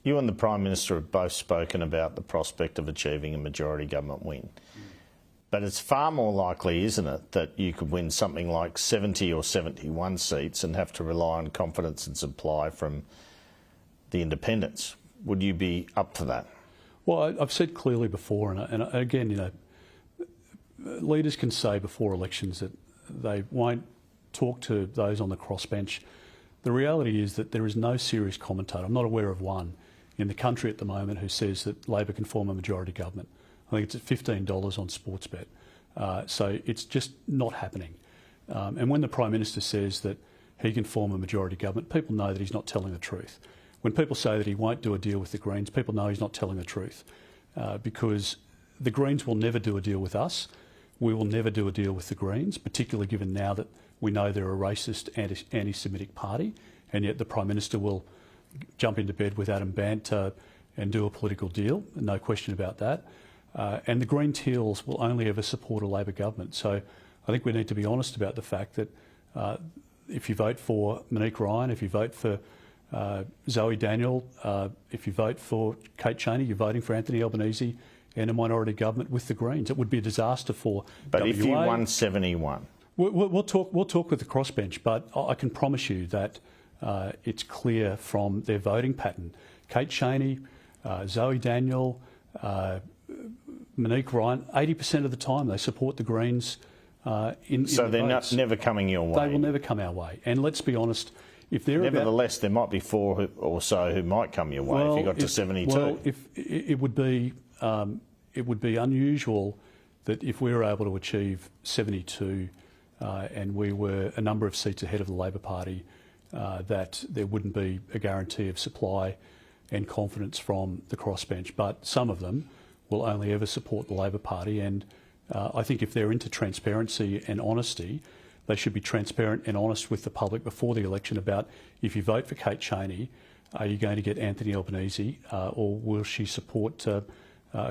You and the Prime Minister have both spoken about the prospect of achieving a majority government win. But it's far more likely, isn't it, that you could win something like 70 or 71 seats and have to rely on confidence and supply from the independents. Would you be up for that? Well, I've said clearly before, and again, you know, leaders can say before elections that they won't talk to those on the crossbench. The reality is that there is no serious commentator, I'm not aware of one, in the country at the moment who says that Labor can form a majority government. I think it's at $15 on Sportsbet. So it's just not happening. And when the Prime Minister says that he can form a majority government, people know that he's not telling the truth. When people say that he won't do a deal with the Greens, people know he's not telling the truth. Because the Greens will never do a deal with us. We will never do a deal with the Greens, particularly given now that we know they're a racist, anti-Semitic party, and yet the Prime Minister will jump into bed with Adam Bandt and do a political deal, no question about that. And the Green Teals will only ever support a Labor government. So I think we need to be honest about the fact that if you vote for Monique Ryan, if you vote for Zoe Daniel, if you vote for Kate Chaney, you're voting for Anthony Albanese and a minority government with the Greens. It would be a disaster for But WA. if you won 71? We'll talk with the crossbench, but I can promise you that it's clear from their voting pattern. Kate Chaney, Zoe Daniel, Monique Ryan, 80% of the time they support the Greens So they're never coming your way? They will never come our way. And let's be honest, if they're Nevertheless, there might be four or so who might come your way if you got to 72. Well, it would be unusual that if we were able to achieve 72 and we were a number of seats ahead of the Labor Party, that there wouldn't be a guarantee of supply and confidence from the crossbench. But some of them will only ever support the Labor Party, and I think if they're into transparency and honesty, they should be transparent and honest with the public before the election about if you vote for Kate Chaney, are you going to get Anthony Albanese or will she support a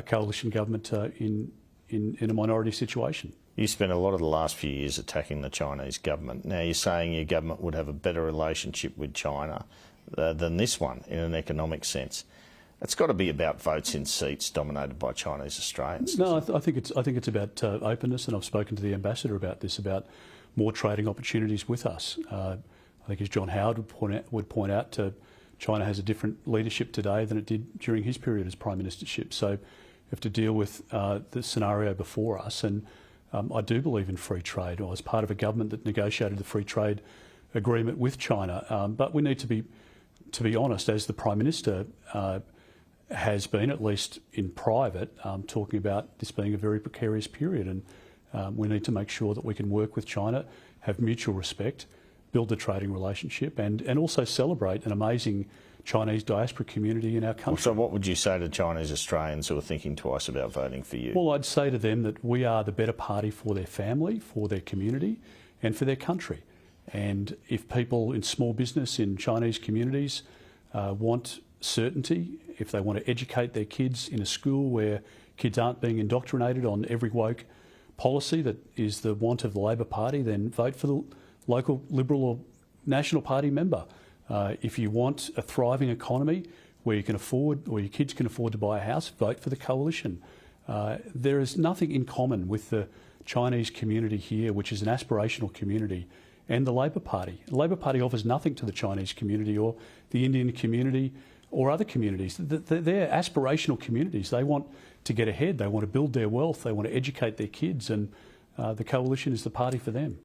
coalition government in a minority situation? You spent a lot of the last few years attacking the Chinese government. Now you're saying your government would have a better relationship with China than this one in an economic sense. It's got to be about votes in seats dominated by Chinese Australians. No, I think it's about openness, and I've spoken to the ambassador about this, about more trading opportunities with us. I think, as John Howard would point out, China has a different leadership today than it did during his period as Prime Ministership. So we have to deal with the scenario before us, and I do believe in free trade. I was part of a government that negotiated the free trade agreement with China, but we need to be honest, as the Prime Minister has been, at least in private, talking about this being a very precarious period, and we need to make sure that we can work with China, have mutual respect, build a trading relationship, and also celebrate an amazing Chinese diaspora community in our country. Well, so what would you say to Chinese Australians who are thinking twice about voting for you? Well, I'd say to them that we are the better party for their family, for their community, and for their country. And if people in small business in Chinese communities want certainty, if they want to educate their kids in a school where kids aren't being indoctrinated on every woke policy that is the want of the Labor Party, then vote for the local Liberal or National Party member. If you want a thriving economy where you can afford, or your kids can afford to buy a house, vote for the coalition. There is nothing in common with the Chinese community here, which is an aspirational community, and the Labor Party. The Labor Party offers nothing to the Chinese community or the Indian community or other communities. They're aspirational communities. They want to get ahead. They want to build their wealth. They want to educate their kids, and the coalition is the party for them.